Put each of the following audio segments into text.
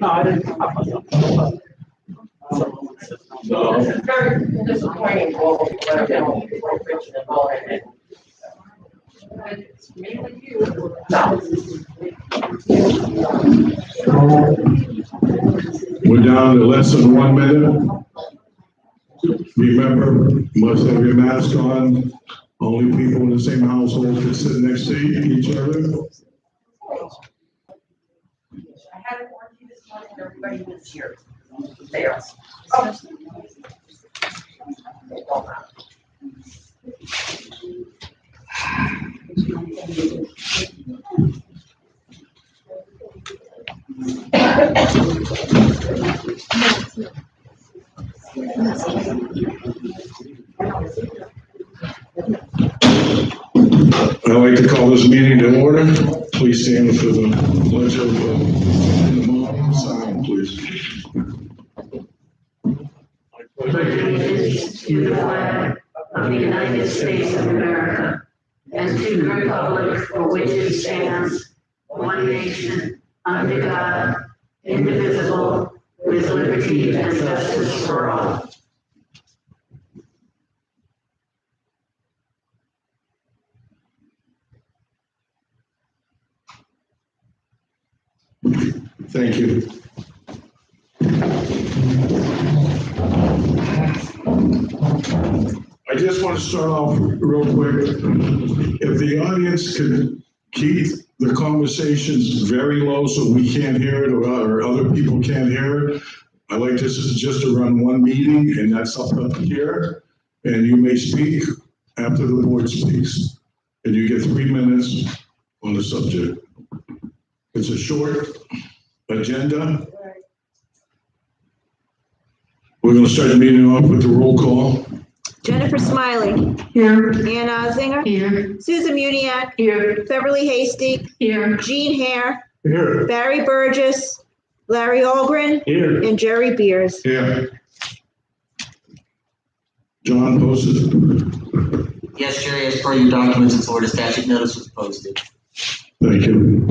No, I didn't come up with that. So this is very disappointing for all the people who are rich and all that. It's mainly you. No. We're down to less than 1 minute. Remember, must have your mask on. Only people in the same household can sit next to each other. I had a warranty this morning, and everybody was here. There. Oh. I'd like to call this meeting to order. Please stand for the pledge of sign, please. Allegiance to the flag of the United States of America and to the republic for which it stands, one nation, under God, indivisible, with liberty and justice for all. Thank you. I just want to start off real quick. If the audience could keep the conversations very low so we can't hear it or other people can't hear it. I like this is just to run one meeting and that's up here. And you may speak after the board speaks. And you get 3 minutes on the subject. It's a short agenda. We're going to start the meeting off with the roll call. Jennifer Smiley. Here. Ann Ozinger. Here. Susan Muniak. Here. Beverly Hasty. Here. Jean Hare. Here. Barry Burgess. Larry Algren. Here. And Jerry Beers. Here. John posted. Yes, Jerry, as per your documents and Florida statute, notice was posted. Thank you.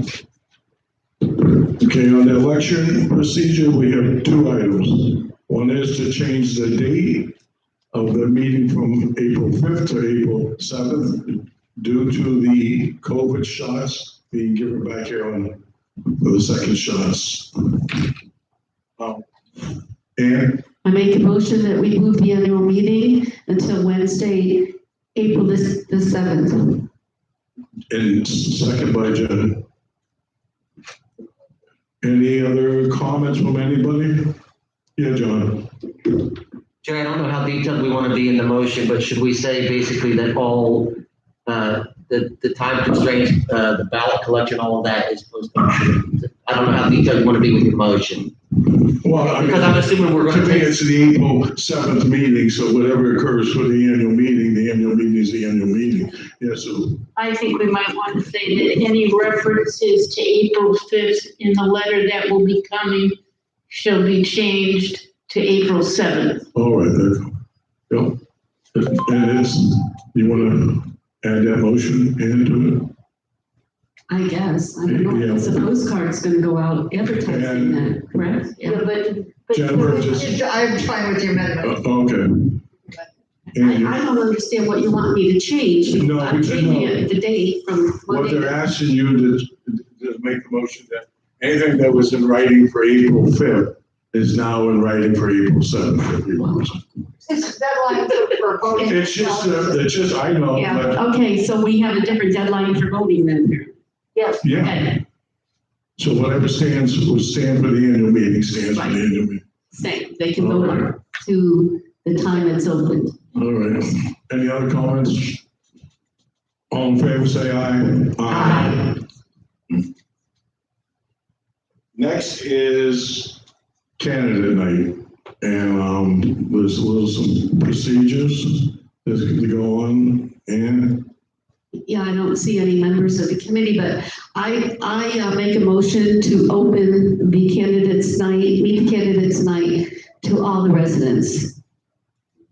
Okay, on the election procedure, we have 2 items. One is to change the date of the meeting from April 5th to April 7th due to the COVID shots being given back here on for the second shots. And I make a motion that we move the annual meeting until Wednesday, April the 7th. and second by Jen. Any other comments from anybody? Yeah, John. Jerry, I don't know how detailed we want to be in the motion, but should we say basically that all, the time constraints, the ballot collection, all of that is postponed? I don't know how detailed you want to be with your motion. Well, I mean, Because I'm assuming we're to going to me, take. it's the April 7th meeting, so whatever occurs for the annual meeting is the annual meeting. Yeah, so, I think we might want to say that any references to April 5th in the letter that will be coming shall be changed to April 7th. all right, there. Yep. And it's, you want to add that motion into it? I guess. I don't know. Yeah. It's a postcard's gonna go out advertising that, correct? Yeah, but Jennifer, just, I'm fine with your amendment. okay. And I don't understand what you want me to change. No, I'm changing no. it, the date from what Monday. they're asking you to make the motion that anything that was in writing for April 5th is now in writing for April 7th. if you want. This deadline for voting. It's just, I know, Yeah, but, okay, so we have a different deadline for voting then. Yes. yeah. Okay, So whatever stands, will stand for the annual meeting, stands for the annual meeting. same, they can vote to the time it's open. All right. Any other comments? All in favor, say aye. Aye. Next is candidate night. And there's a little some procedures that's going to go on. And Yeah, I don't see any members of the committee, but I make a motion to open the candidates night, meet the candidates night to all the residents.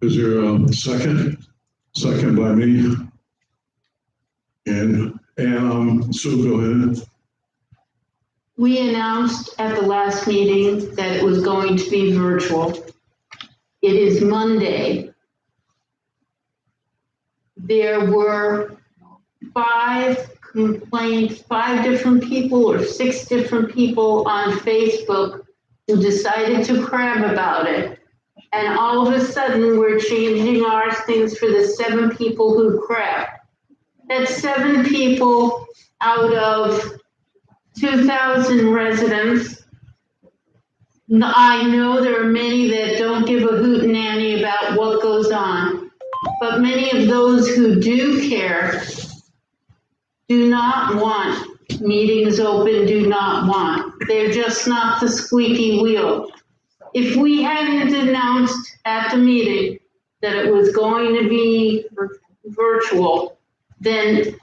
is there a second? Second by me. And Sue, go ahead. We announced at the last meeting that it was going to be virtual. It is Monday. There were 5 complaints, 5 different people or 6 different people on Facebook who decided to crab about it. And all of a sudden, we're changing our things for the 7 people who crabbed. That's 7 people out of 2,000 residents. I know there are many that don't give a hootenanny about what goes on, but many of those who do care do not want meetings open, do not want. They're just not the squeaky wheel. If we hadn't announced at the meeting that it was going to be virtual, then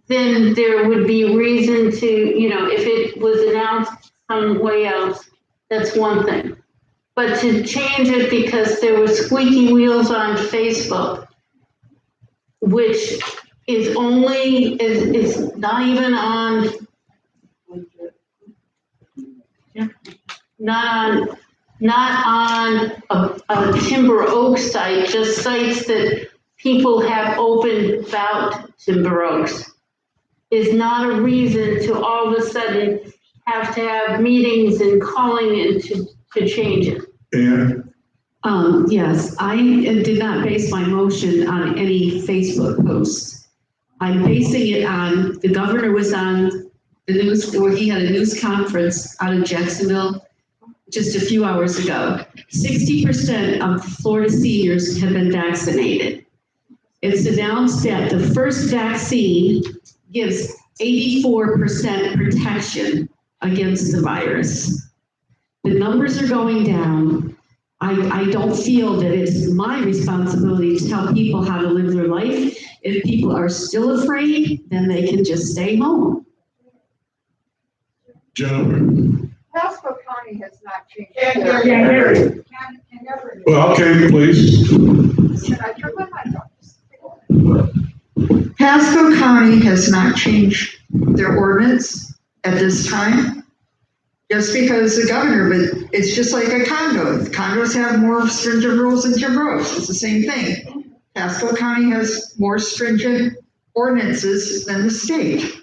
there would be reason to, if it was announced some way else, that's one thing. But to change it because there were squeaky wheels on Facebook, which is not even on, not on a Timber Oak site, just sites that people have opened about Timber Oaks, is not a reason to all of a sudden have to have meetings and calling in to change it. And Yes, I did not base my motion on any Facebook posts. I'm basing it on, the governor was on the news, where he had a news conference out of Jacksonville just a few hours ago. 60% of Florida seniors have been vaccinated. It's announced that the first vaccine gives 84% protection against the virus. The numbers are going down. I don't feel that it's my responsibility to tell people how to live their life. If people are still afraid, then they can just stay home. Jennifer, Pasco County has not changed. Can never. well, okay, please. Can I turn my mic on? Pasco County has not changed their ordinance at this time. Just because the governor, but it's just like a condo. Condos have more stringent rules than Timber Oaks. It's the same thing. Pasco County has more stringent ordinances than the state.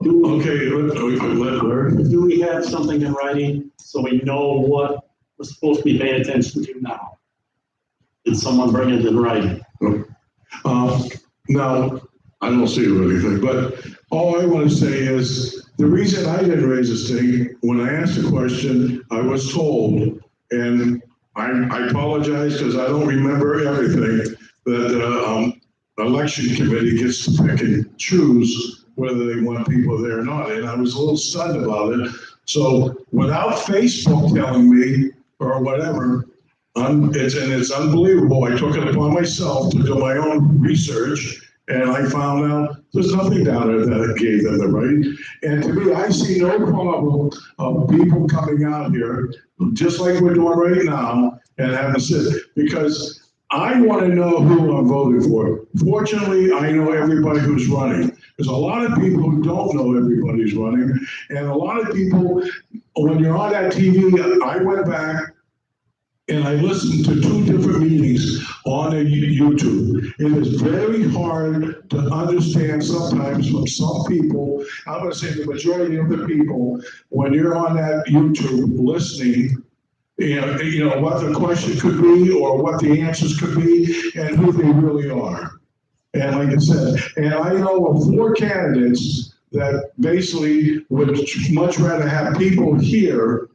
Okay, let Larry. Do we have something in writing so we know what we're supposed to be paying attention to now? Did someone bring it in writing? Now, I don't see anything, but all I want to say is, the reason I didn't raise this thing, when I asked the question, I was told, and I apologize because I don't remember everything, that the election committee gets to pick and choose whether they want people there or not, and I was a little stunned about it. So without Facebook telling me, or whatever, it's unbelievable. I took it upon myself to do my own research, and I found out there's nothing down there that gave them the right. And to me, I see no problem of people coming out here, just like we're doing right now, and having a sit, because I want to know who I'm voting for. Fortunately, I know everybody who's running. There's a lot of people who don't know everybody's running, and a lot of people, when you're on that TV, I went back and I listened to 2 different meetings on YouTube. It is very hard to understand sometimes from some people. I'm going to say the majority of the people, when you're on that YouTube listening, you know what the question could be or what the answers could be and who they really are. And like I said, and I know of 4 candidates that basically would much rather have people here,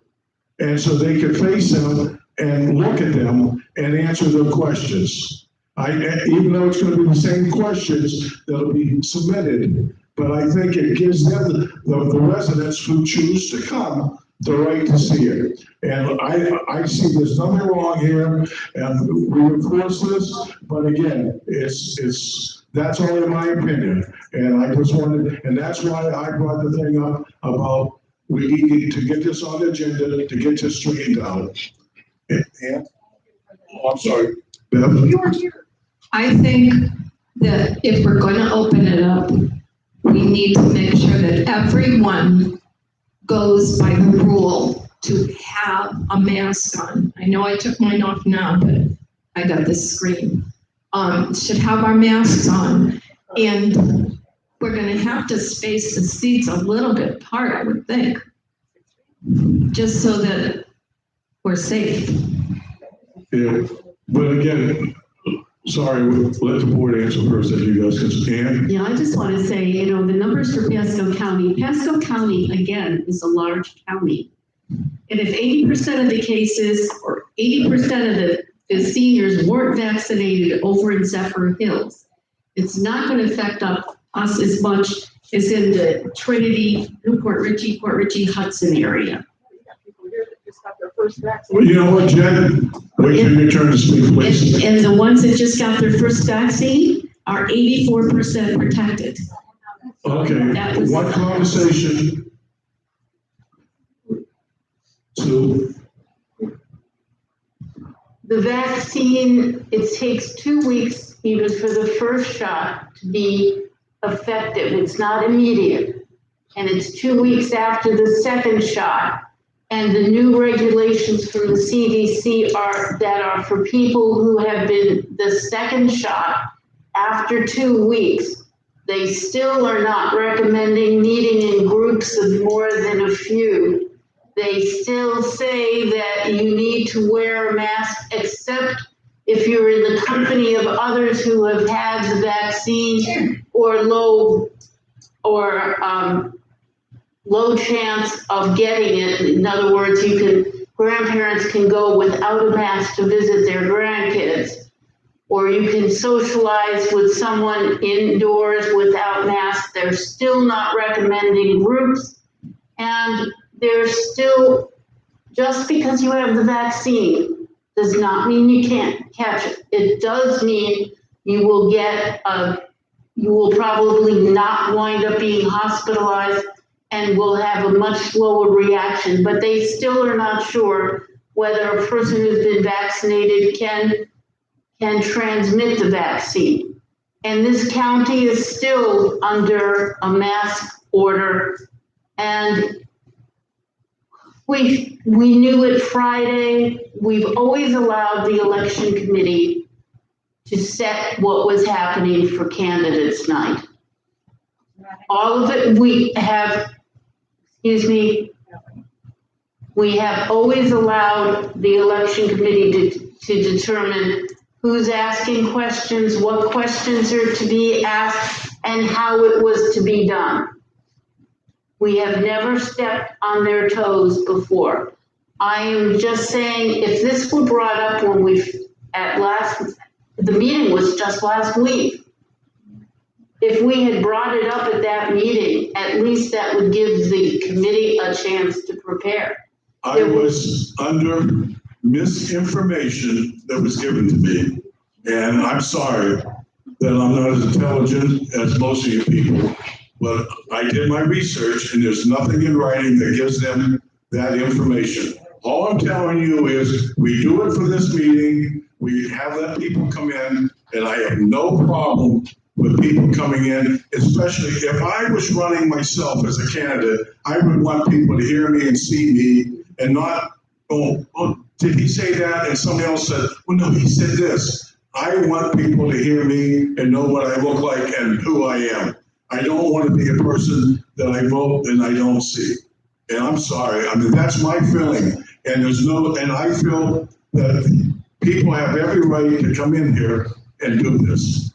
and so they could face them and look at them and answer their questions. Even though it's going to be the same questions that'll be submitted, but I think it gives them, the residents who choose to come, the right to see it. And I see there's nothing wrong here, and we enforce this, but again, that's only my opinion. And I just wanted, and that's why I brought the thing up about we need to get this on the agenda to get this straightened out. Yeah. Oh, I'm sorry. Bev? You were here. I think that if we're going to open it up, we need to make sure that everyone goes by the rule to have a mask on. I know I took mine off now, but I got this screen. Should have our masks on, and we're gonna have to space the seats a little bit apart, I would think, just so that we're safe. Yeah, but again, sorry, let the board answer first, if you guys can. Yeah, I just want to say, you know, the numbers for Pasco County, again, is a large county. And if 80% of the cases or 80% of the seniors weren't vaccinated over in Zephyr Hills, it's not going to affect us as much as in the Trinity, Newport Richey, Port Richey, Hudson area. Well, you know what, Jen? Wait till your turn to speak, please. And the ones that just got their first vaccine are 84% protected. Okay, one conversation. Two. The vaccine, it takes 2 weeks even for the first shot to be effective. It's not immediate. And it's 2 weeks after the second shot. And the new regulations from the CDC are for people who have been the second shot after 2 weeks. They still are not recommending meeting in groups of more than a few. They still say that you need to wear a mask except if you're in the company of others who have had the vaccine or low chance of getting it. In other words, grandparents can go without a mask to visit their grandkids, or you can socialize with someone indoors without masks. They're still not recommending groups, and they're still, just because you have the vaccine does not mean you can't catch it. It does mean you will probably not wind up being hospitalized and will have a much slower reaction, but they still are not sure whether a person who's been vaccinated can transmit the vaccine. And this county is still under a mask order, and we knew it Friday. We've always allowed the election committee to set what was happening for candidates night. All of it, we have always allowed the election committee to determine who's asking questions, what questions are to be asked, and how it was to be done. We have never stepped on their toes before. I am just saying, if this were brought up when the meeting was just last week. If we had brought it up at that meeting, at least that would give the committee a chance to prepare. I was under misinformation that was given to me, and I'm sorry that I'm not as intelligent as most of you people, but I did my research, and there's nothing in writing that gives them that information. All I'm telling you is we do it for this meeting, we have let people come in, and I have no problem with people coming in, especially if I was running myself as a candidate, I would want people to hear me and see me and not, oh, did he say that? And somebody else said, well, no, he said this. I want people to hear me and know what I look like and who I am. I don't want to be a person that I vote and I don't see. And I'm sorry, I mean, that's my feeling. And I feel that people have every right to come in here and do this.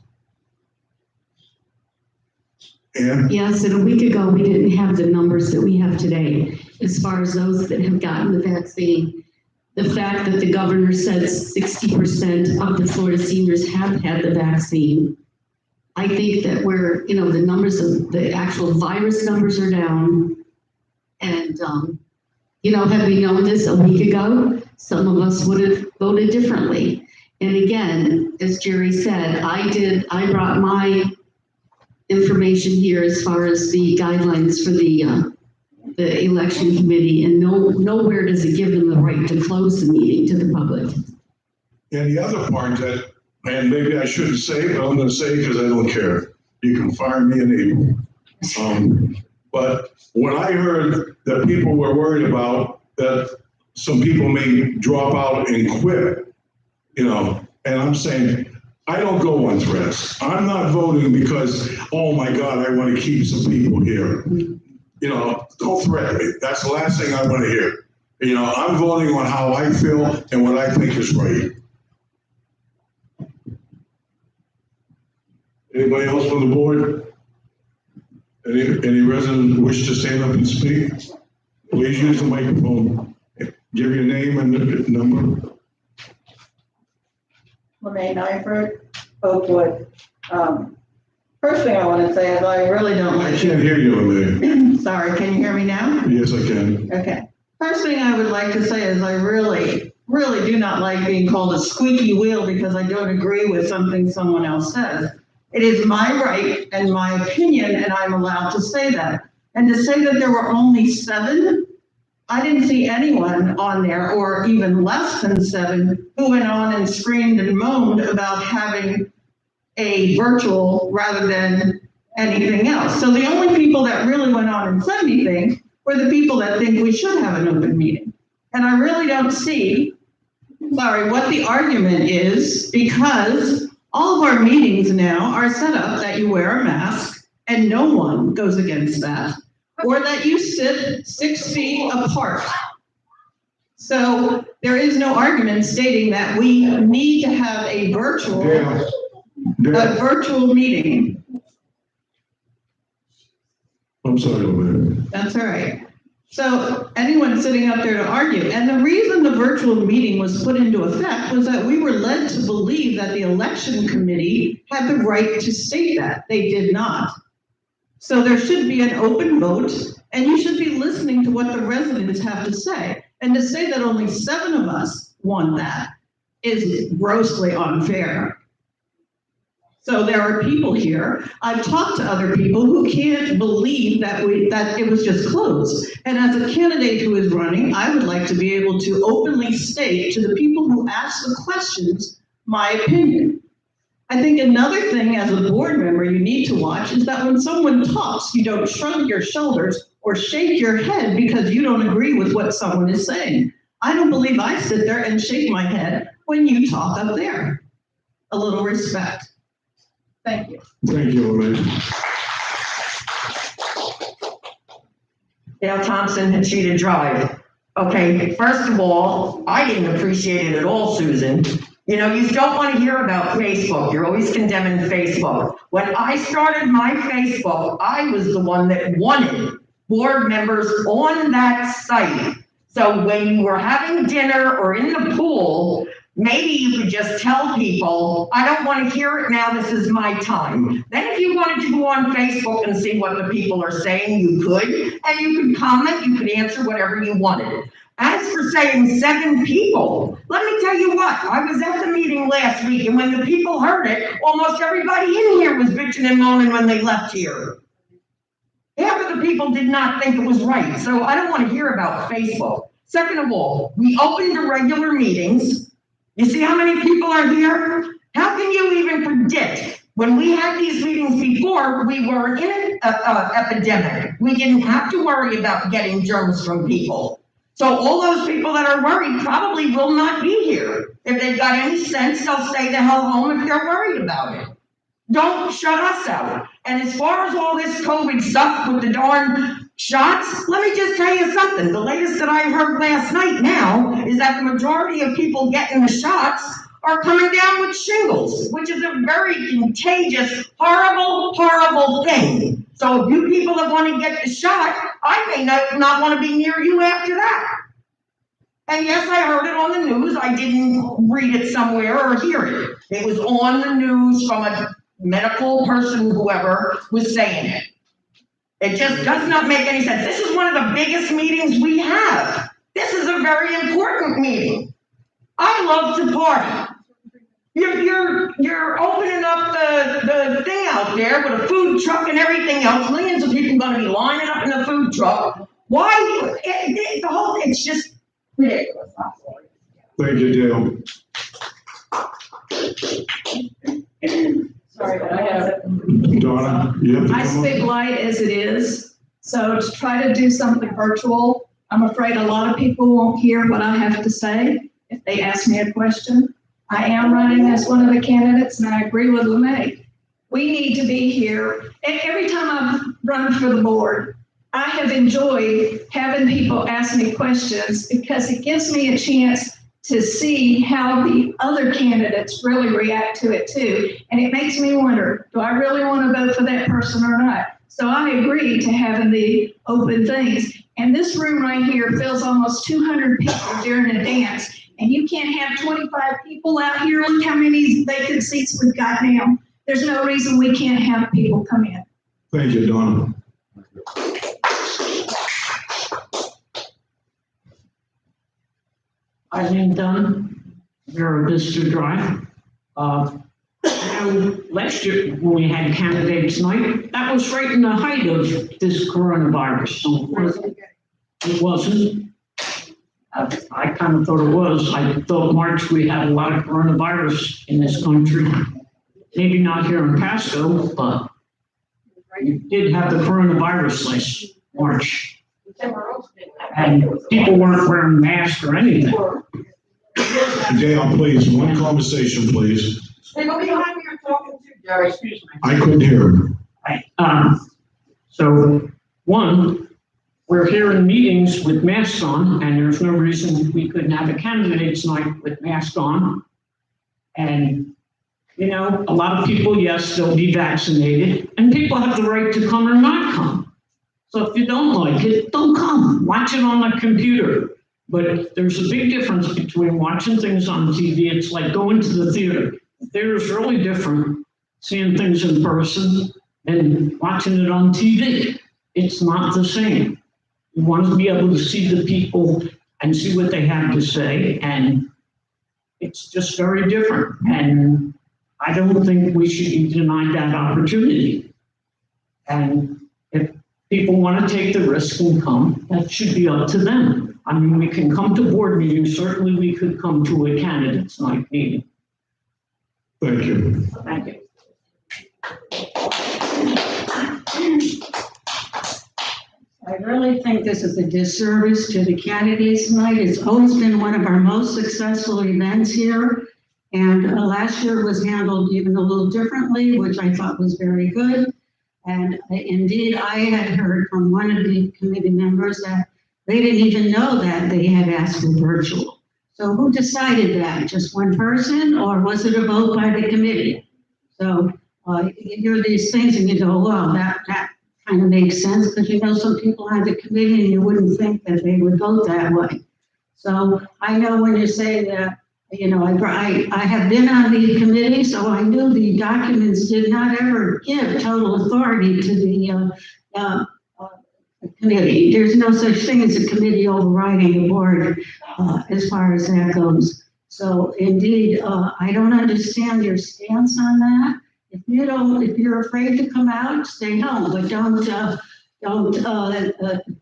And Yes, and a week ago, we didn't have the numbers that we have today as far as those that have gotten the vaccine. The fact that the governor said 60% of the Florida seniors have had the vaccine. I think that the numbers of the actual virus numbers are down. And, had we known this a week ago, some of us would have voted differently. And again, as Jerry said, I brought my information here as far as the guidelines for the election committee, and nowhere does it give them the right to close the meeting to the public. the other part that, and maybe I shouldn't say, but I'm going to say because I don't care. You can fire me in April. But when I heard that people were worried about that some people may drop out and quit, you know, and I'm saying, I don't go on threats. I'm not voting because, oh my God, I want to keep some people here. You know, don't threaten me. That's the last thing I want to hear. You know, I'm voting on how I feel and what I think is right. Anybody else on the board? Any resident wish to stand up and speak? Please use the microphone. Give your name and the number. Lorraine Eifert, Oakwood. First thing I want to say is I really don't I like. can't hear you, Amelia. Sorry, can you hear me now? Yes, I can. Okay. First thing I would like to say is I really do not like being called a squeaky wheel because I don't agree with something someone else says. It is my right and my opinion, and I'm allowed to say that. And to say that there were only 7, I didn't see anyone on there, or even less than 7, who went on and screamed and moaned about having a virtual rather than anything else. So the only people that really went on and said anything were the people that think we should have an open meeting. And I really don't see, what the argument is, because all of our meetings now are set up that you wear a mask and no one goes against that, or that you sit 6 feet apart. So there is no argument stating that we need to have a virtual meeting. I'm sorry, Amelia. That's all right. So anyone sitting up there to argue, and the reason the virtual meeting was put into effect was that we were led to believe that the election committee had the right to state that. They did not. So there should be an open vote, and you should be listening to what the residents have to say. And to say that only 7 of us won that is grossly unfair. So there are people here, I've talked to other people who can't believe that it was just closed. And as a candidate who is running, I would like to be able to openly state to the people who ask the questions, my opinion. I think another thing as a board member you need to watch is that when someone talks, you don't shrug your shoulders or shake your head because you don't agree with what someone is saying. I don't believe I sit there and shake my head when you talk up there. A little respect. Thank you. Thank you, Amelia. Dale Thompson, Hachita Drive. Okay, first of all, I didn't appreciate it at all, Susan. You know, you don't want to hear about Facebook. You're always condemning Facebook. When I started my Facebook, I was the one that wanted board members on that site. So when you were having dinner or in the pool, maybe you could just tell people, I don't want to hear it now, this is my time. Then if you wanted to go on Facebook and see what the people are saying, you could, and you could comment, you could answer whatever you wanted. As for saying 7 people, let me tell you what, I was at the meeting last week, and when the people heard it, almost everybody in here was bitching and moaning when they left here. Half of the people did not think it was right, so I don't want to hear about Facebook. Second of all, we opened the regular meetings. You see how many people are here? How can you even predict? When we had these meetings before, we were in an epidemic. We didn't have to worry about getting germs from people. So all those people that are worried probably will not be here. If they've got any sense, they'll stay the hell home if they're worried about it. Don't shut us out. And as far as all this COVID stuff with the darn shots, let me just tell you something. The latest that I heard last night now is that the majority of people getting the shots are coming down with shingles, which is a very contagious, horrible, horrible thing. So if you people that want to get the shot, I may not want to be near you after that. And yes, I heard it on the news. I didn't read it somewhere or hear it. It was on the news from a medical person, whoever was saying it. It just does not make any sense. This is one of the biggest meetings we have. This is a very important meeting. I love to party. You're opening up the thing out there with a food truck and everything else. Millions of people are going to be lining up in the food truck. Why? It's just ridiculous. Thank you, Dale. Sorry, but I have it. Donna, you have to I come up. speak light as it is, so to try to do something virtual, I'm afraid a lot of people won't hear what I have to say if they ask me a question. I am running as one of the candidates, and I agree with LeMay. We need to be here. Every time I've run for the board, I have enjoyed having people ask me questions because it gives me a chance to see how the other candidates really react to it too. And it makes me wonder, do I really want to vote for that person or not? So I agree to having the open things. And this room right here fills almost 200 people during a dance. And you can't have 25 people out here. Look how many vacant seats we've got now. There's no reason we can't have people come in. Thank you, Donna. Eileen Dunn, Vero Vista Drive. Last year, when we had candidates night, that was right in the height of this coronavirus. So it wasn't. I kind of thought it was. I thought March we had a lot of coronavirus in this country. Maybe not here in Pasco, but we did have the coronavirus last March. And people weren't wearing masks or anything. Dale, please, one conversation, please. Hey, what behind me you're talking to, Jerry? Excuse me. I couldn't hear him. Right. So, one, we're here in meetings with masks on, and there's no reason we couldn't have a candidates night with masks on. And, you know, a lot of people, yes, they'll be vaccinated, and people have the right to come or not come. So if you don't like it, don't come. Watch it on the computer. But there's a big difference between watching things on TV. It's like going to the theater. The theater is really different, seeing things in person and watching it on TV. It's not the same. You want to be able to see the people and see what they have to say, and it's just very different. And I don't think we should be denied that opportunity. And if people want to take the risk and come, that should be up to them. I mean, we can come to board meetings. Certainly we could come to a candidates night meeting. Thank you. Thank you. I really think this is a disservice to the candidates tonight. It's always been one of our most successful events here. And last year was handled even a little differently, which I thought was very good. And indeed, I had heard from one of the committee members that they didn't even know that they had asked for virtual. So who decided that? Just one person, or was it a vote by the committee? So you hear these things and you go, well, that kind of makes sense, because you know some people on the committee and you wouldn't think that they would vote that way. So I know when you say that, you know, I have been on the committee, so I knew the documents did not ever give total authority to the committee. There's no such thing as a committee overriding the board as far as that goes. So indeed, I don't understand your stance on that. If you're afraid to come out, stay home, but don't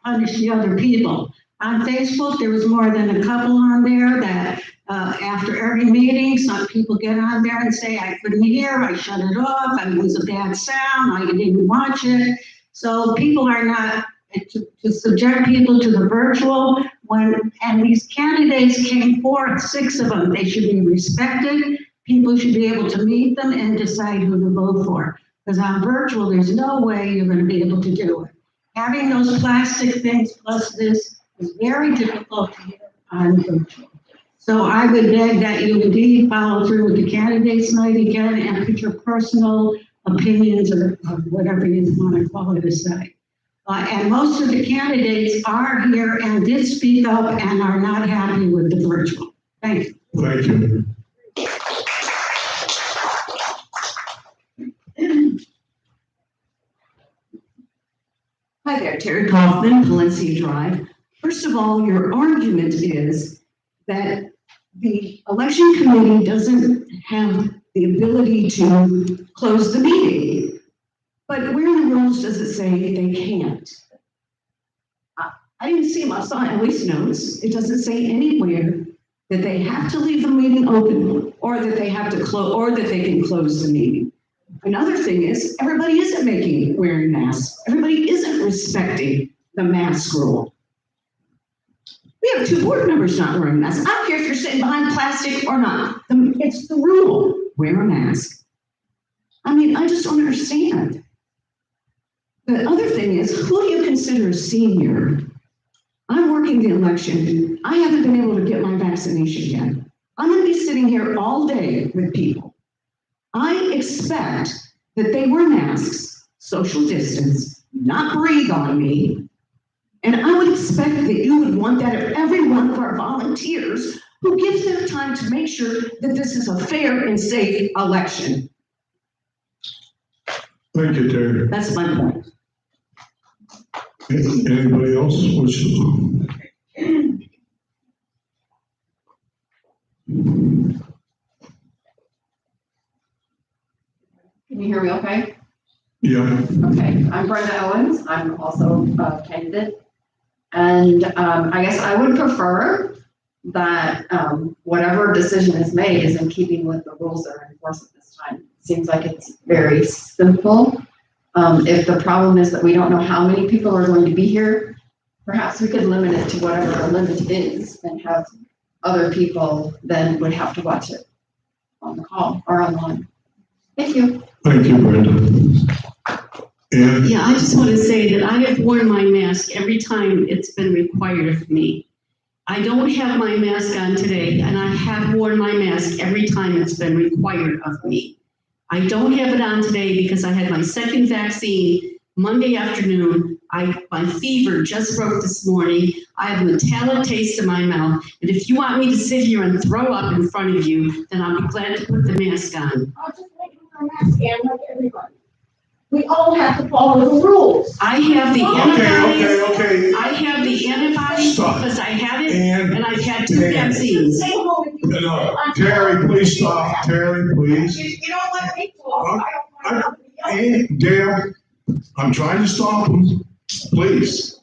punish the other people. On Facebook, there was more than a couple on there that after every meeting, some people get on there and say, I couldn't hear, I shut it off, it was a bad sound, I didn't watch it. So people are not, to subject people to the virtual, and these candidates came forth, 6 of them, they should be respected. People should be able to meet them and decide who to vote for. Because on virtual, there's no way you're going to be able to do it. Having those plastic things plus this is very difficult to get on virtual. So I would beg that you indeed follow through with the candidates night again and put your personal opinions or whatever you want to call it aside. And most of the candidates are here and did speak up and are not happy with the virtual. Thank you. Thank you. Hi there, Terry Kaufman, Valencia Drive. First of all, your argument is that the election committee doesn't have the ability to close the meeting. But where in the rules does it say they can't? I didn't see my sign, at least notes. It doesn't say anywhere that they have to leave the meeting open or that they have to close or that they can close the meeting. Another thing is, everybody isn't wearing masks. Everybody isn't respecting the mask rule. We have 2 board members not wearing masks. I don't care if you're sitting behind plastic or not. It's the rule. Wear a mask. I mean, I just don't understand. The other thing is, who do you consider a senior? I'm working the election. I haven't been able to get my vaccination yet. I'm gonna be sitting here all day with people. I expect that they wear masks, social distance, not breathe on me. And I would expect that you would want that of every one of our volunteers who gives their time to make sure that this is a fair and safe election. Thank you, Terry. That's my point. Anybody else? Can you hear me okay? Yeah. Okay, I'm Brenda Owens. I'm also a candidate. And I guess I would prefer that whatever decision is made is in keeping with the rules that are in force at this time. It seems like it's very simple. If the problem is that we don't know how many people are going to be here, perhaps we could limit it to whatever the limit is and have other people then would have to watch it on the call or online. Thank you. Thank you, Brenda. And Yeah, I just want to say that I have worn my mask every time it's been required of me. I don't have my mask on today, and I have worn my mask every time it's been required of me. I don't have it on today because I had my second vaccine Monday afternoon. My fever just broke this morning. I have a metallic taste in my mouth. And if you want me to sit here and throw up in front of you, then I'll be glad to put the mask on. I'll just make my mask on like everybody. We all have to follow the rules. I have the antibodies. Okay. I have the antibodies Stop. because I had it And and I've had 2 vaccines. no, Terry, please stop. Terry, please. You don't let me talk. I don't want to. And Dale, I'm trying to stop him. Please.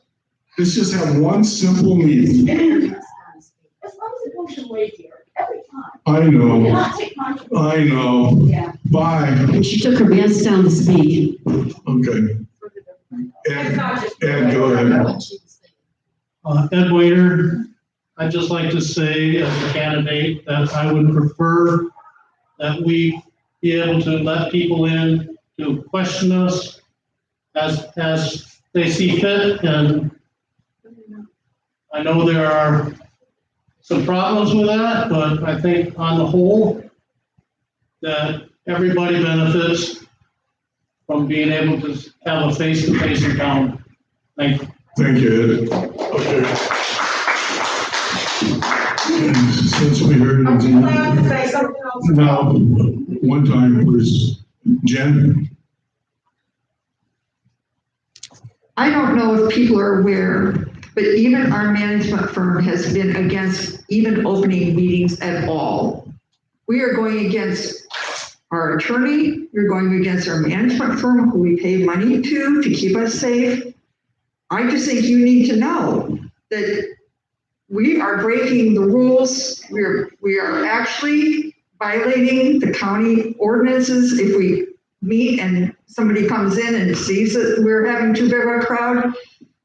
Let's just have one simple meeting. As long as it goes your way here, every time. I You know. cannot take my. I know. Yeah. Bye. She took her mask down to speed. Okay. Ed, go ahead. Ed Waiter, I'd just like to say as a candidate that I would prefer that we be able to let people in to question us as they see fit. And I know there are some problems with that, but I think on the whole that everybody benefits from being able to have a face-to-face encounter. Thank you. Thank you, Ed. Okay. Since we heard it. I'm too loud to say something else. No, one time, please. Jen? I don't know if people are aware, but even our management firm has been against even opening meetings at all. We are going against our attorney, we're going against our management firm who we pay money to keep us safe. I just think you need to know that we are breaking the rules. We are actually violating the county ordinances if we meet and somebody comes in and sees that we're having too big of a crowd.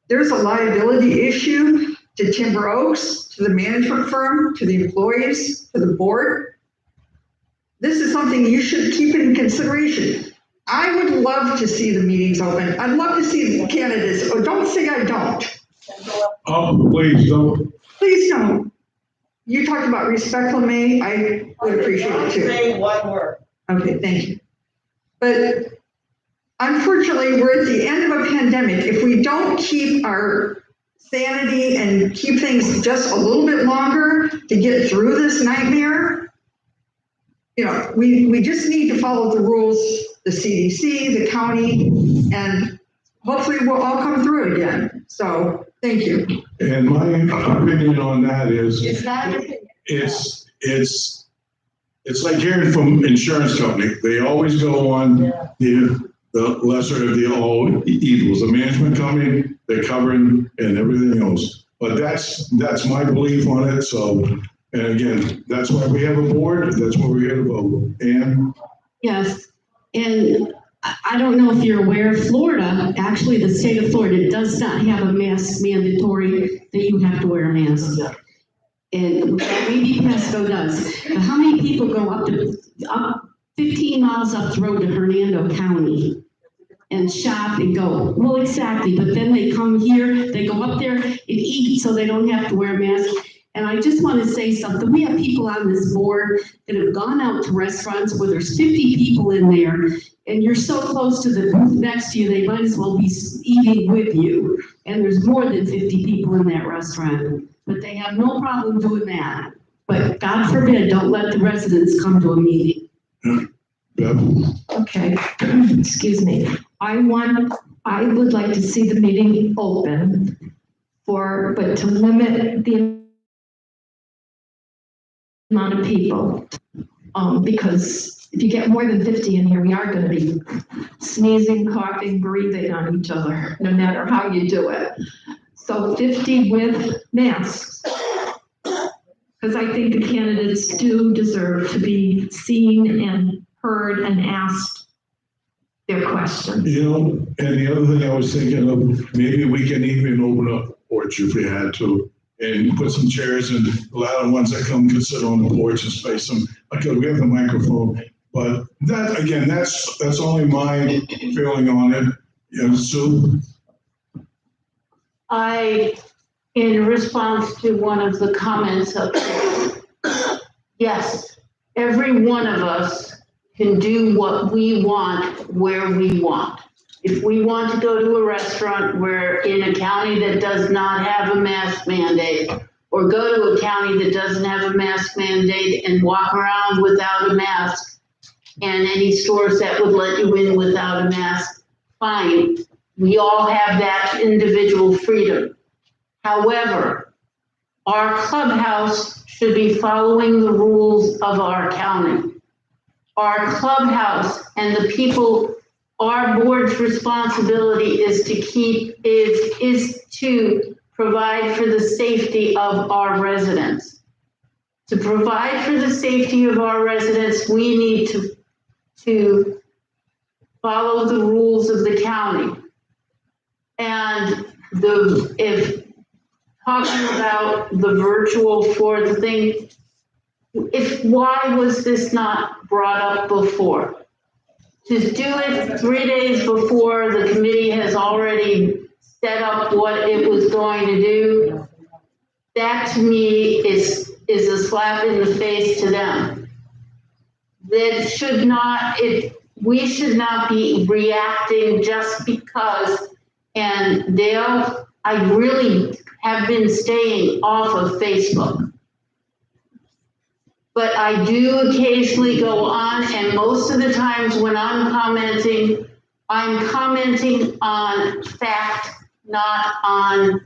There's a liability issue to Timber Oaks, to the management firm, to the employees, to the board. This is something you should keep in consideration. I would love to see the meetings open. I'd love to see the candidates. Oh, don't say I don't. Oh, please don't. Please don't. You talked about respect, LeMay. I would appreciate it too. Say one word. Okay, thank you. But unfortunately, we're at the end of a pandemic. If we don't keep our sanity and keep things just a little bit longer to get through this nightmare, you know, we just need to follow the rules, the CDC, the county, and hopefully we'll all come through again. So, thank you. And my opinion on that is, It's not an opinion. it's like hearing from insurance company. They always go on the lesser of the all evils. The management company, they're covering and everything else. But that's my belief on it. So, and again, that's why we have a board. That's why we're here to vote. And Yes, And I don't know if you're aware, Florida, actually the state of Florida does not have a mask mandatory that you have to wear a mask. And maybe Pasco does. But how many people go up 15 miles up the road to Hernando County and shop and go? Well, exactly, but then they come here, they go up there and eat so they don't have to wear a mask. And I just want to say something. We have people on this board that have gone out to restaurants where there's 50 people in there, and you're so close to the booth next to you, they might as well be eating with you. And there's more than 50 people in that restaurant, but they have no problem doing that. But God forbid, don't let the residents come to a meeting. Okay, excuse me. I would like to see the meeting open but to limit the amount of people. Because if you get more than 50 in here, we are gonna be sneezing, coughing, breathing on each other, no matter how you do it. So 50 with masks. Because I think the candidates do deserve to be seen and heard and asked their questions. You know, and the other thing I was thinking of, maybe we can even open up a porch if we had to, and put some chairs and allow the ones that come can sit on the porch and space them. Okay, we have the microphone, but that, again, that's only my feeling on it. You know, Sue? In response to one of the comments up yes, every one of us can do what we want, where we want. If we want to go to a restaurant where in a county that does not have a mask mandate, or go to a county that doesn't have a mask mandate and walk around without a mask, and any stores that would let you in without a mask, fine. We all have that individual freedom. However, our clubhouse should be following the rules of our county. Our clubhouse and the people, our board's responsibility is to provide for the safety of our residents. To provide for the safety of our residents, we need to follow the rules of the county. And if talking about the virtual for the thing, why was this not brought up before? To do it 3 days before the committee has already set up what it was going to do, that to me is a slap in the face to them. That should not, we should not be reacting just because. And Dale, I really have been staying off of Facebook. But I do occasionally go on, and most of the times when I'm commenting on fact, not on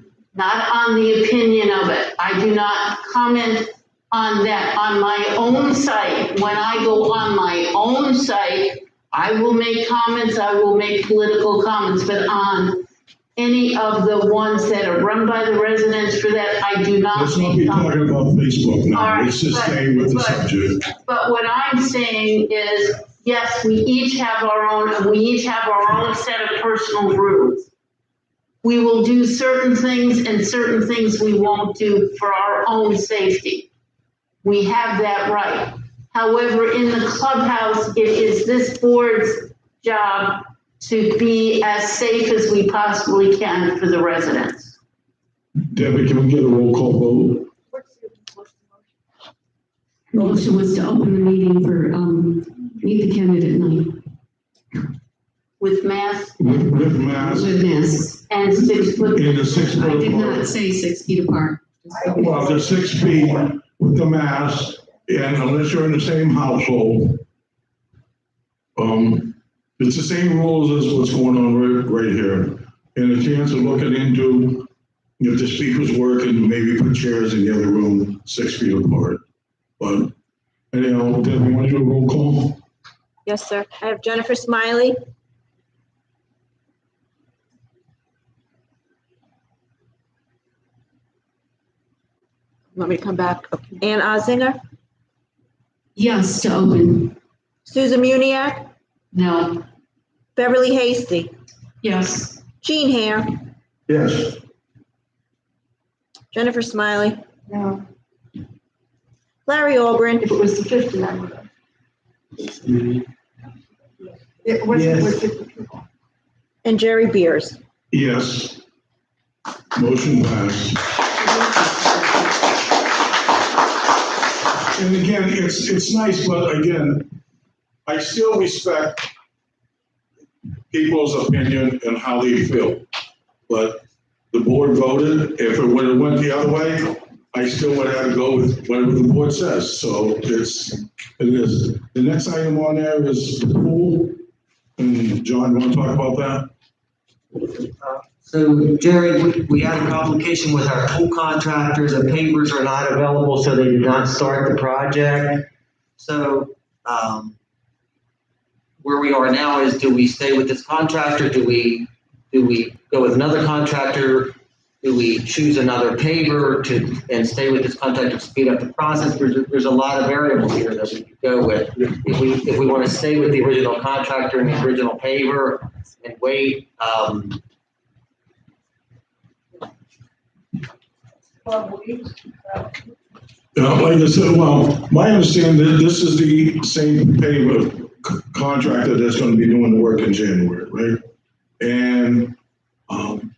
the opinion of it. I do not comment on that on my own site. When I go on my own site, I will make comments, I will make political comments, but on any of the ones that are run by the residents for that, I do not Let's not make be comments. talking about Facebook now. All right, Let's just stay with the subject. But what I'm saying is, yes, we each have our own set of personal rules. We will do certain things and certain things we won't do for our own safety. We have that right. However, in the clubhouse, it is this board's job to be as safe as we possibly can for the residents. Debbie, can we get a roll call vote? Motion was to open the meeting for, meet the candidate night. With masks With masks. With masks. and 6 foot. In the 6 foot I did apart. not say 6 feet apart. Well, they're 6 feet with the mask, and unless you're in the same household, it's the same rules as what's going on right here. And a chance of looking into if the speakers work and maybe put chairs in the other room 6 feet apart. But anyhow, Debbie, want to do a roll call? Yes, sir. I have Jennifer Smiley. Want me to come back? Okay. Ann Ozinger, Yes, to open. Susan Muniak, No. Beverly Hasty, Yes. Jean Hare, Yes. Jennifer Smiley, No. Larry Albrin, If it was the 50, I would have. It wasn't with 50 people. and Jerry Beers. Yes. Motion passed. And again, it's nice, but again, I still respect people's opinion and how they feel. But the board voted, if it would have went the other way, I still would have to go with whatever the board says, so it is. The next item on there is the pool, and John, you want to talk about that? So Jerry, we had a complication with our pool contractors, the pavers are not available, so they did not start the project. So, where we are now is, do we stay with this contractor? Do we go with another contractor? Do we choose another paver and stay with this contractor to speed up the process? There's a lot of variables here that we could go with. If we want to stay with the original contractor and the original paver and wait, Like I said, well, my understanding is this is the same paver contractor that's gonna be doing the work in January, right? And, and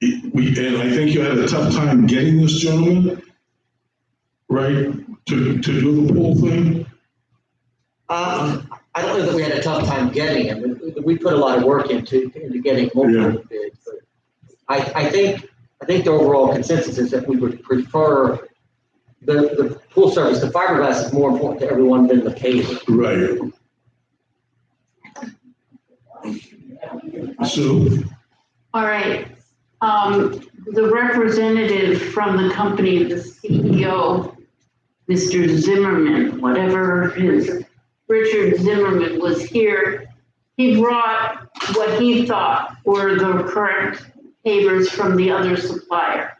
I think you had a tough time getting this gentleman, right, to do the pool thing? I don't know that we had a tough time getting him. We put a lot of work into getting multiple bids. But I think the overall consensus is that we would prefer the pool service. The fiberglass is more important to everyone than the paver. Right. Sue? All right. The representative from the company, the CEO, Mr. Zimmerman, whatever his, Richard Zimmerman was here. He brought what he thought were the correct pavers from the other supplier.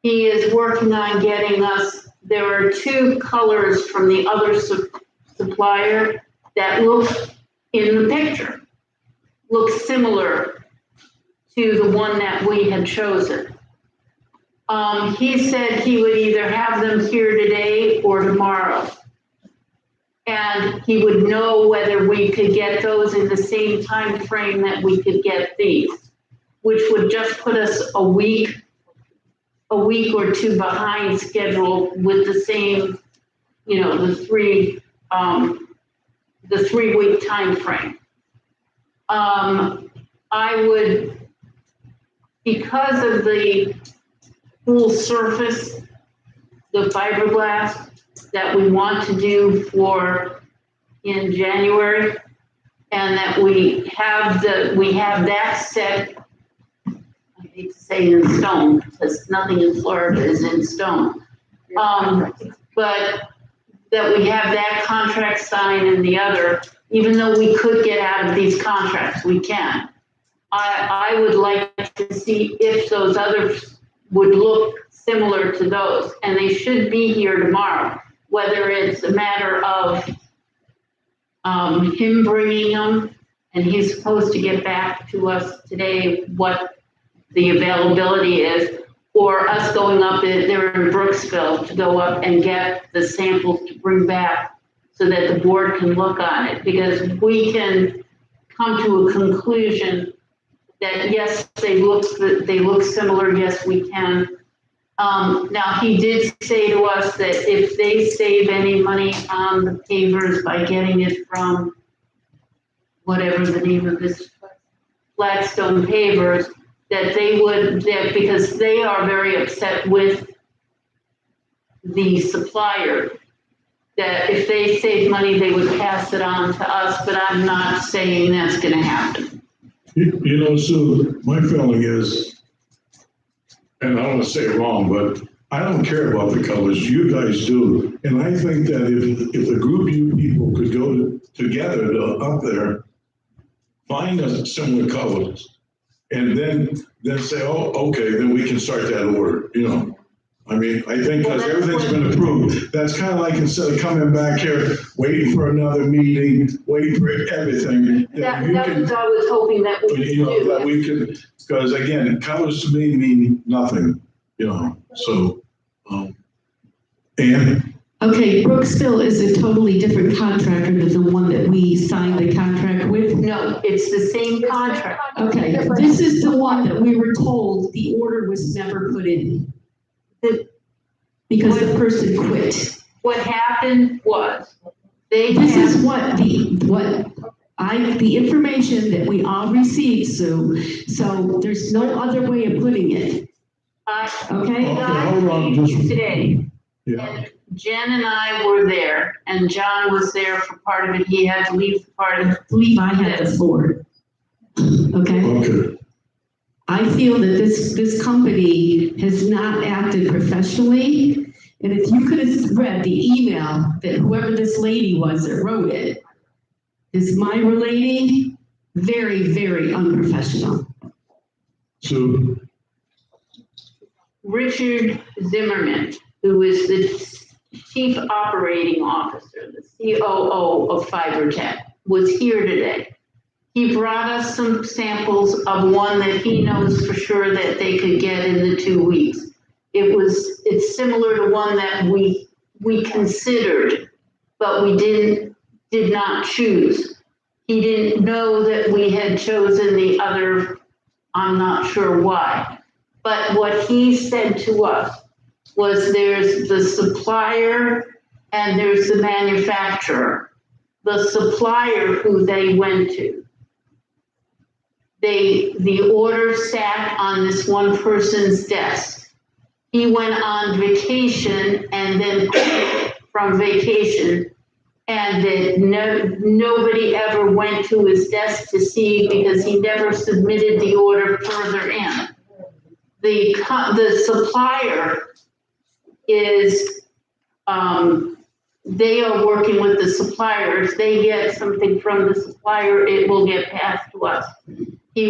He is working on getting us, there are two colors from the other supplier that look in the picture, look similar to the one that we had chosen. He said he would either have them here today or tomorrow. And he would know whether we could get those in the same time frame that we could get these, which would just put us a week or two behind schedule with the same, the 3-week time frame. I would, because of the pool surface, the fiberglass that we want to do in January, and that we have that set, I hate to say in stone, because nothing in Florida is in stone. But that we have that contract signed and the other, even though we could get out of these contracts, we can. I would like to see if those others would look similar to those, and they should be here tomorrow, whether it's a matter of him bringing them, and he's supposed to get back to us today what the availability is, or us going up there in Brooksville to go up and get the samples to bring back so that the board can look on it, because we can come to a conclusion that yes, they look similar, yes, we can. Now, he did say to us that if they save any money on the pavers by getting it from whatever the name of this, Blackstone Pavers, that they would, because they are very upset with the supplier, that if they save money, they would pass it on to us, but I'm not saying that's gonna happen. Sue, my feeling is, and I don't want to say it wrong, but I don't care about the colors, you guys do. And I think that if a group of you people could go together up there, find us similar colors, and then say, oh, okay, then we can start that order, I mean, I think because everything's been approved, that's kind of like instead of coming back here, waiting for another meeting, waiting for everything. That you can- was, I was hoping that we You know, that could do. we could, because again, colors to me mean nothing, you know, so, and Okay, Brooksville is a totally different contractor than the one that we signed the contract with. No, it's the same contract. Okay, this is the one that we were told the order was never put in. Because the person quit. What happened was, they This is had, the information that we all received, Sue, so there's no other way of putting it, okay? hold on, just- today. yeah. Jen and I were there, and John was there for part of it. He had to leave for part of it. I had the floor. Okay? Okay. I feel that this company has not acted professionally, and if you could have read the email that whoever this lady was that wrote it, this Myra lady, very, very unprofessional. So, Richard Zimmerman, who is the Chief Operating Officer, the COO of FiberTech, was here today. He brought us some samples of one that he knows for sure that they could get in the 2 weeks. It's similar to one that we considered, but we did not choose. He didn't know that we had chosen the other, I'm not sure why. But what he said to us was there's the supplier and there's the manufacturer. The supplier who they went to, the order sat on this one person's desk. He went on vacation and then from vacation, and that nobody ever went to his desk to see because he never submitted the order further in. The supplier is, they are working with the supplier. If they get something from the supplier, it will get passed to us. He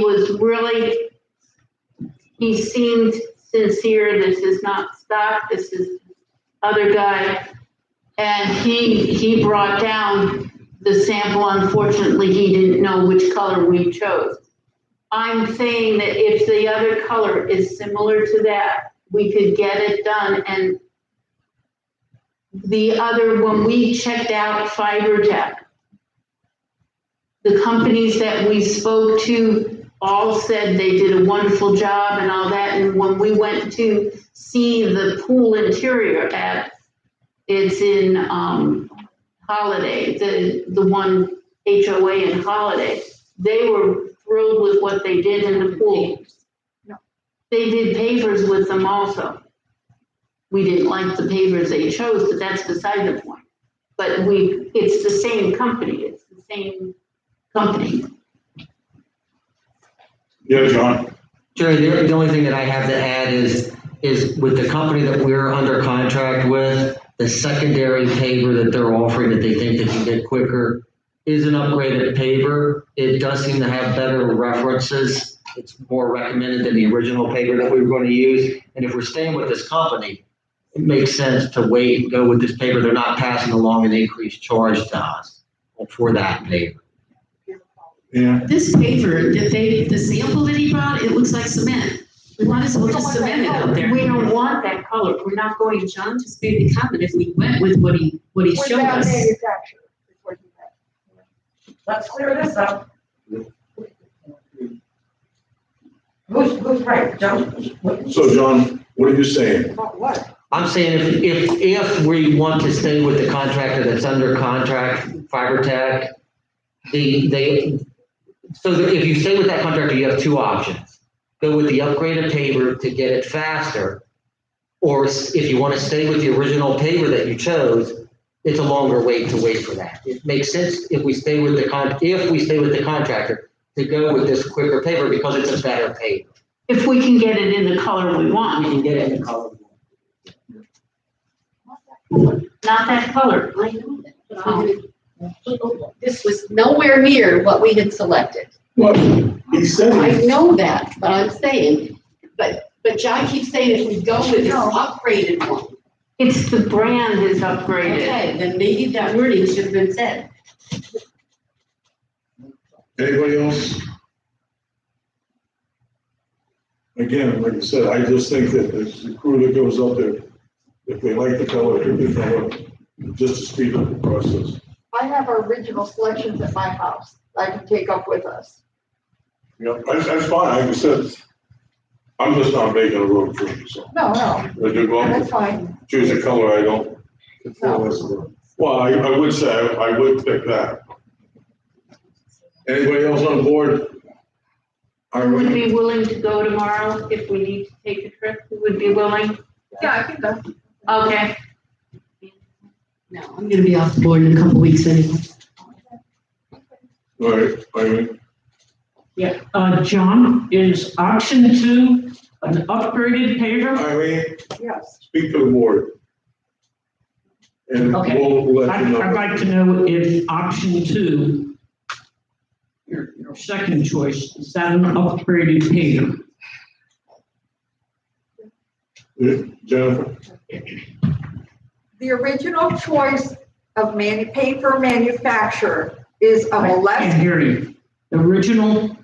seemed sincere. This is not stock, this is other guy. And he brought down the sample. Unfortunately, he didn't know which color we chose. I'm saying that if the other color is similar to that, we could get it done. And the other, when we checked out FiberTech, the companies that we spoke to all said they did a wonderful job and all that. And when we went to see the pool interior it's in Holiday, the one HOA in Holiday, they were thrilled with what they did in the pool. They did pavers with them also. We didn't like the pavers they chose, but that's beside the point. But it's the same company, it's the same company. yeah, John. Jerry, the only thing that I have to add is with the company that we're under contract with, the secondary paver that they're offering that they think they can get quicker is an upgraded paver. It does seem to have better references. It's more recommended than the original paver that we were going to use. And if we're staying with this company, it makes sense to wait and go with this paper. They're not passing along an increased charge to us for that paper. Yeah. This paper, the sample that he brought, it looks like cement. We might as well just cement it out there. We don't want that color. We're not going to. John just made the comment if we went with what he showed us. Let's clear this up. Who's right, John? So, John, what are you saying? I'm saying if we want to stay with the contractor that's under contract, FiberTech, so that if you stay with that contractor, you have two options. Go with the upgraded paver to get it faster, or if you want to stay with the original paver that you chose, it's a longer wait for that. It makes sense if we stay with the contractor to go with this quicker paver because it's a better paver. If we can get it in the color we want. We can get it in the color. Not that color. This was nowhere near what we had selected. Well, he said I know that, but I'm saying, but But John keeps saying if we go with this upgraded one. It's the brand is upgraded. Okay, then maybe that wording should have been said. Anybody else? Again, like I said, I just think that the crew that goes up there, if they like the color, pick the color, just to speed up the process. I have our original selections at my house I can take up with us. Yeah, that's fine, like I said, I'm just not making a road trip, so. No, I do go that's up, fine. choose a color I don't. Well, I would say, I would pick that. Anybody else on board? Who would be willing to go tomorrow if we need to take a trip? Who would be willing? Yeah, I can go. Okay. No, I'm gonna be off the board in a couple weeks anyway. All right, Irene. Yeah, John, is option 2 an upgraded paver? Irene, Yes. speak to the board. And Okay. we'll let you know. I'd like to know if option 2, your second choice, is that an upgraded paver? Jennifer? The original choice of paper manufacturer is of a less. Can't hear you. The original,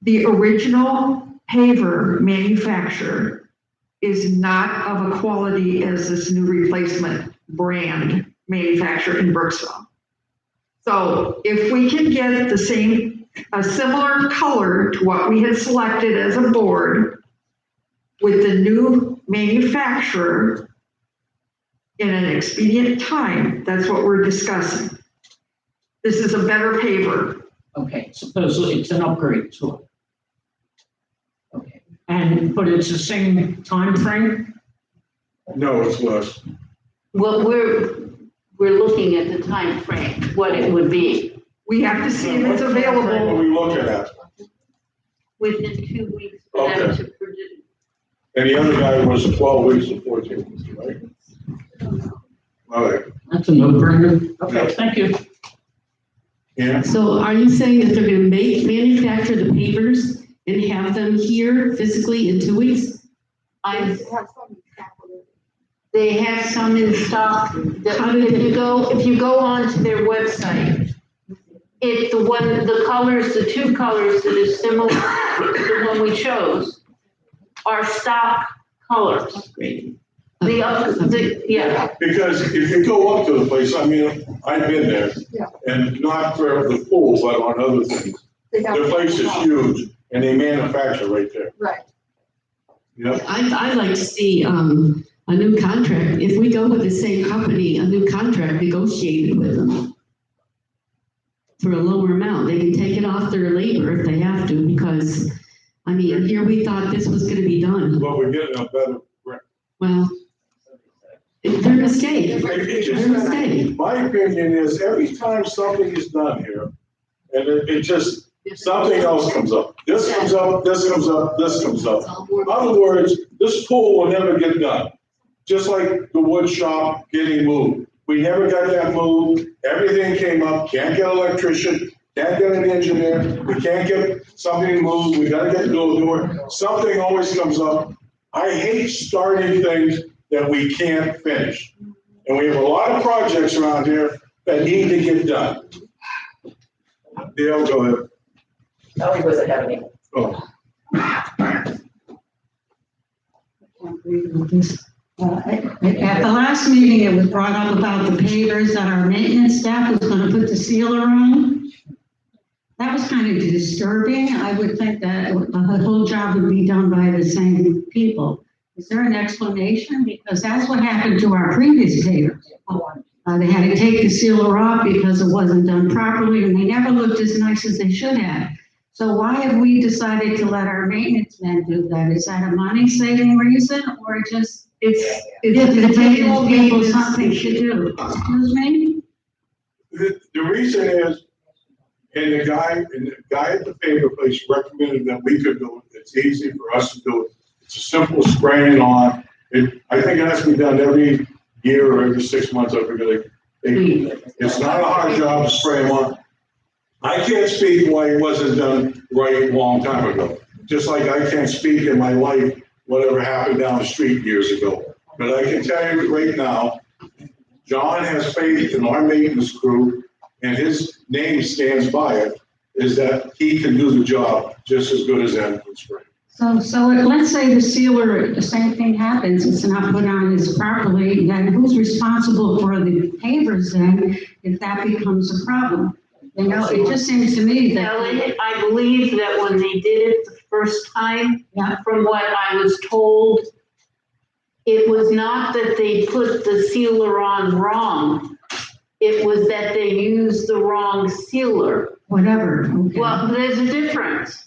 The original paver manufacturer is not of a quality as this new replacement brand manufacturer in Brooksville. So if we can get a similar color to what we had selected as a board with the new manufacturer in an expedient time, that's what we're discussing. This is a better paver. okay, supposedly it's an upgrade to it. Okay, but it's the same time frame? No, it's less. Well, we're looking at the time frame, what it would be. We have to see if it's What are available. we looking at? Within 2 weeks for them Okay. to produce. And the other guy was 12 weeks and 14 weeks, right? All right. That's a no-brainer. Okay, thank you. Yeah. So are you saying that they're gonna manufacture the pavers and have them here physically in 2 weeks? They have some in stock. If you go onto their website, it's the colors, the 2 colors that is similar to the one we chose are stock colors. Great. Yeah. Because if you go up to the place, I mean, I've been there, and not for the pool, but on other things. The place is huge, and they manufacture right there. Right. Yep. I'd like to see, a new contract, if we go with the same company, a new contract negotiated with them for a lower amount. They can take it off their labor if they have to, because, I mean, here we thought this was gonna be done. But we're getting a better. Well, they're a mistake. They're a mistake. My opinion is every time something is done here, and it just, something else comes up. This comes up, this comes up, this comes up. In other words, this pool will never get done. Just like the wood shop getting moved. We never got that moved. Everything came up, can't get an electrician, can't get an engineer, we can't get something moved, we gotta get to a door. Something always comes up. I hate starting things that we can't finish. And we have a lot of projects around here that need to get done. Dale, go ahead. Kelly was ahead of me. Oh. At the last meeting, it was brought up about the pavers that our maintenance staff was gonna put the sealer on. That was kind of disturbing. I would think that the whole job would be done by the same people. Is there an explanation? Because that's what happened to our previous pavers. They had to take the sealer off because it wasn't done properly, and they never looked as nice as they should have. So why have we decided to let our maintenance men do that? Is that a money-saving reason, or just it's the table people something to do? Excuse me? The reason is, and the guy at the paver place recommended that we could do it. It's easy for us to do it. It's a simple spraying on. I think it has to be done every year or every 6 months. I forget. It's not a hard job to spray them on. I can't speak why it wasn't done right a long time ago. Just like I can't speak in my life, whatever happened down the street years ago. But I can tell you right now, John has faith in our maintenance crew, and his name stands by it, is that he can do the job just as good as Edwin Spring. So let's say the sealer, the same thing happens, it's not put on as properly, then who's responsible for the pavers then, if that becomes a problem? You know, it just seems to me that. Ellie, I believe that when they did it the first time, from what I was told, it was not that they put the sealer on wrong. It was that they used the wrong sealer. Whatever. Okay. Well, there's a difference.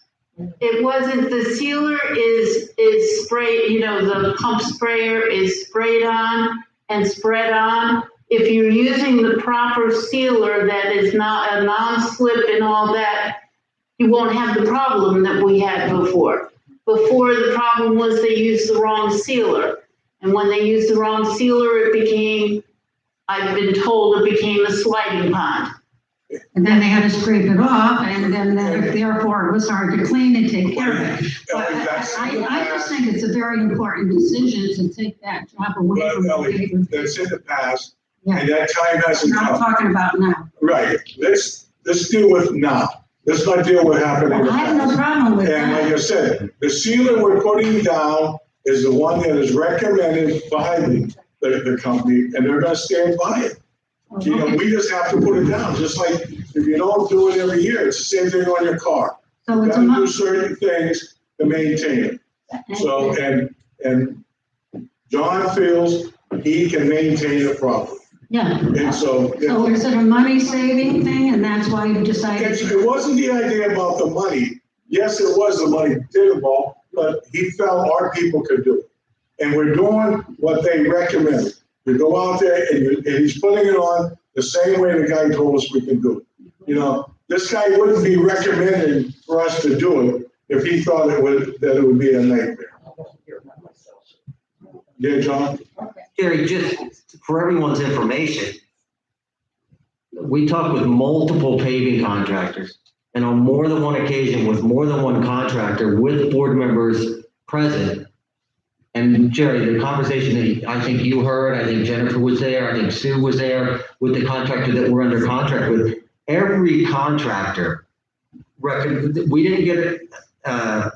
It wasn't, the sealer is sprayed, you know, the pump sprayer is sprayed on and spread on. If you're using the proper sealer that is not a non-slip and all that, you won't have the problem that we had before. Before, the problem was they used the wrong sealer. And when they used the wrong sealer, it became, I've been told, it became a sliding pond. And then they had to scrape it off, and then therefore it was hard to clean and take care of it. But I just think it's a very important decision to take that job away from the neighbors. That's in the past, and that time hasn't We're come. not talking about now. Right, let's deal with now. Let's not deal with happening in the I have no past. problem with And that. like I said, the sealer we're putting down is the one that is recommended by the company, and they're gonna stand by it. You know, we just have to put it down, just like if you don't do it every year, it's the same thing on your car. So You it's gotta do certain things to maintain it. So, and John feels he can maintain it properly. Yeah. And so. So is it a money saving thing, and that's why you decided? It wasn't the idea about the money. Yes, it was the money did involve, but he felt our people could do it. And we're doing what they recommended. We go out there and he's putting it on the same way the guy told us we can do it. You know, this guy wouldn't be recommending for us to do it if he thought that it would be a nightmare. Yeah, John? Jerry, just for everyone's information, we talked with multiple paving contractors, and on more than one occasion with more than one contractor with board members present. And Jerry, the conversation that I think you heard, I think Jennifer was there, I think Sue was there with the contractor that we're under contract with. Every contractor we didn't get a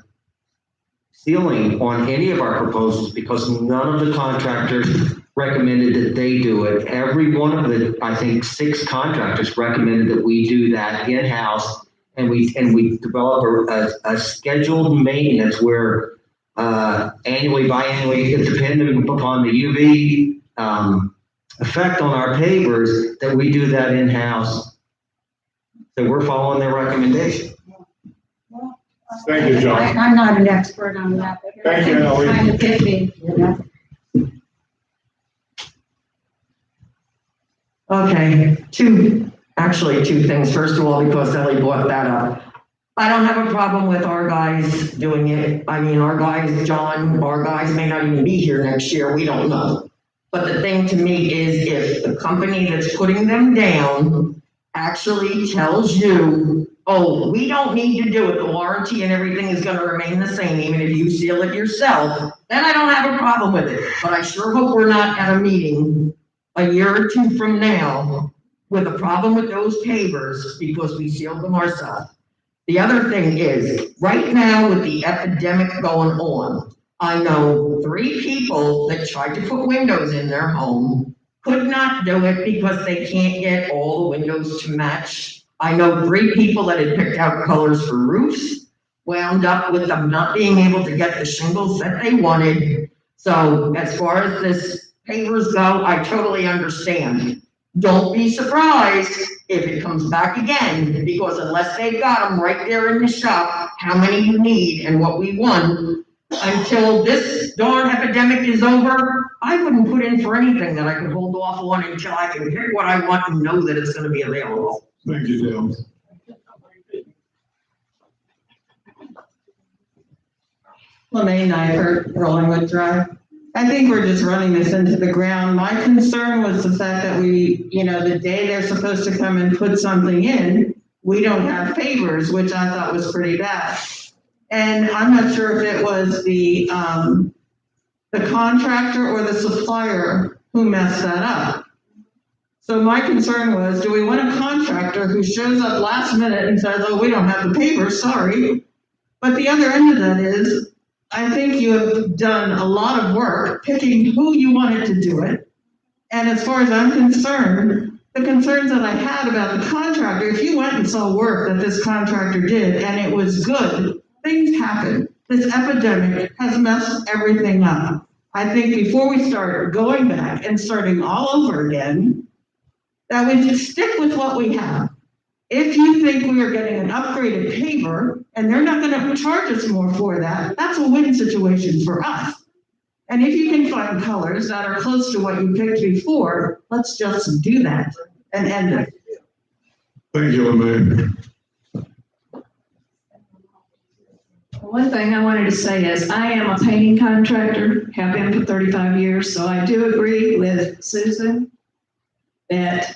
ceiling on any of our proposals because none of the contractors recommended that they do it. Every one of the, I think, 6 contractors recommended that we do that in-house, and we develop a scheduled maintenance where annually, biannually, depending upon the UV effect on our pavers, that we do that in-house. So we're following their recommendation. Thank you, John. I'm not an expert on that. But Thank you, Ellie. Kind of picky, you know? Okay, two things. First of all, because Ellie brought that up. I don't have a problem with our guys doing it. I mean, our guys, John, our guys may not even be here next year, we don't know. But the thing to me is if the company that's putting them down actually tells you, oh, we don't need to do it, the warranty and everything is gonna remain the same, even if you seal it yourself, then I don't have a problem with it. But I sure hope we're not at a meeting a year or two from now with a problem with those pavers because we sealed them ourselves. The other thing is, right now with the epidemic going on, I know 3 people that tried to put windows in their home, could not do it because they can't get all the windows to match. I know 3 people that had picked out colors for roofs, wound up with them not being able to get the shingles that they wanted. So as far as this pavers go, I totally understand. Don't be surprised if it comes back again, because unless they've got them right there in the shop, how many you need and what we want, until this darn epidemic is over, I wouldn't put in for anything that I could hold off on until I can pick what I want and know that it's gonna be available. Thank you, Dale. Lemaine Nyford, Rollingwood Drive. I think we're just running this into the ground. My concern was the fact that we, you know, the day they're supposed to come and put something in, we don't have pavers, which I thought was pretty bad. And I'm not sure if it was the contractor or the supplier who messed that up. So my concern was, do we want a contractor who shows up last minute and says, oh, we don't have the pavers, sorry. But the other end of that is, I think you have done a lot of work picking who you wanted to do it. And as far as I'm concerned, the concerns that I had about the contractor, if you went and saw work that this contractor did and it was good, things happen. This epidemic has messed everything up. I think before we start going back and starting all over again, that we just stick with what we have. If you think we are getting an upgraded paver and they're not gonna charge us more for that, that's a win situation for us. And if you can find colors that are close to what you picked before, let's just do that and end it. Thank you, Elaine. One thing I wanted to say is I am a painting contractor, have been for 35 years, so I do agree with Susan that,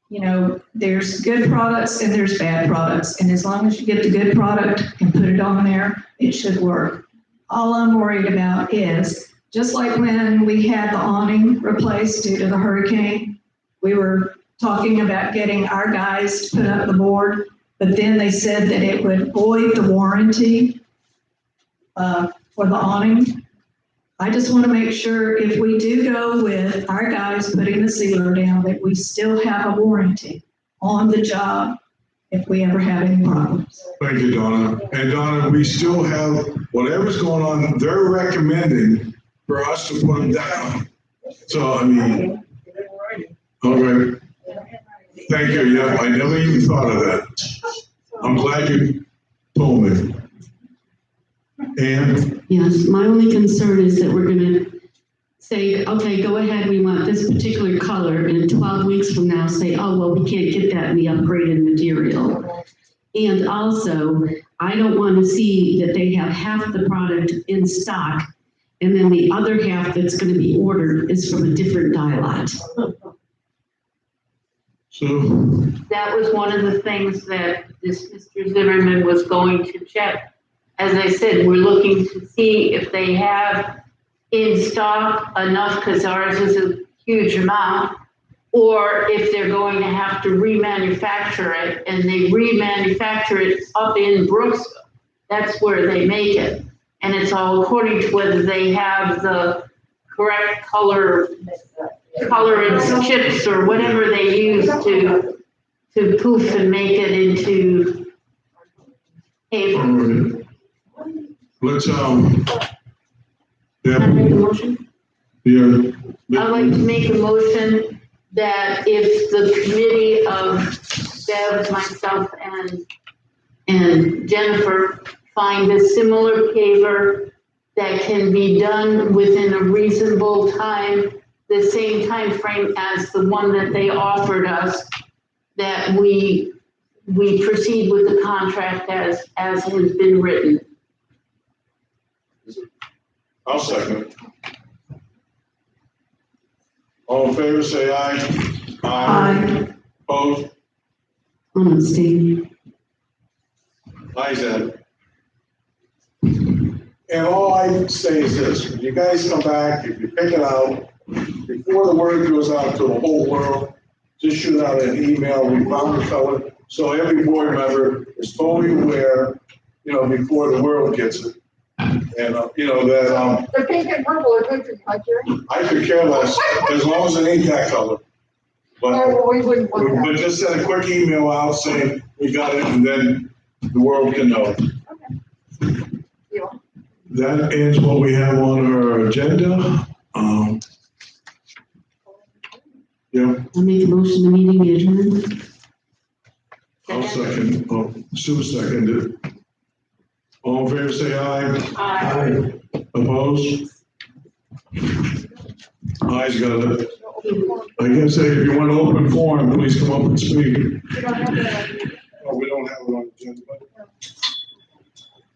you know, there's good products and there's bad products. And as long as you get the good product and put it on there, it should work. All I'm worried about is, just like when we had the awning replaced due to the hurricane, we were talking about getting our guys to put up the board, but then they said that it would void the warranty for the awning. I just want to make sure if we do go with our guys putting the sealer down, that we still have a warranty on the job if we ever have any problems. Thank you, Donna. And Donna, we still have, whatever's going on, they're recommending for us to put them down. So, I mean, okay. Thank you. Yeah, I never even thought of that. I'm glad you told me. And Yes, my only concern is that we're gonna say, okay, go ahead, we want this particular color, and 12 weeks from now say, oh, well, we can't get that in the upgraded material. And also, I don't want to see that they have half the product in stock, and then the other half that's gonna be ordered is from a different dye lot. so, That was one of the things that this Mr. Zimmerman was going to check. As I said, we're looking to see if they have in stock enough, because ours is a huge amount, or if they're going to have to remanufacture it, and they remanufacture it up in Brooksville. That's where they make it. And it's all according to whether they have the correct colorant chips or whatever they use to poof and make it into paper. all right. Let's, Can I make a motion? yeah. I'd like to make a motion that if the committee of Bev, myself, and Jennifer find a similar paver that can be done within a reasonable time, the same time frame as the one that they offered us, that we proceed with the contract as has been written. I'll second it. All in favor, say aye. Aye. Opposed? I'm abstaining. Ayes have it. And all I say is this, when you guys come back, if you pick it out, before the word goes out to the whole world, just shoot out an email, we found the color, so every board member is totally aware, you know, before the world gets it. And, you know, that, The pink and purple are good for you, huh, Jerry? I could care less, as long as it ain't that color. But, No, we wouldn't want that. but just send a quick email out saying, we got it, and then the world can know. That ends what we have on our agenda. Yeah, I'll make a motion, the meeting be adjourned. I'll second, Sue seconded. All in favor, say aye. Aye. Opposed? Ayes got it. I can say, if you want to open forum, please come up and speak. We don't have that.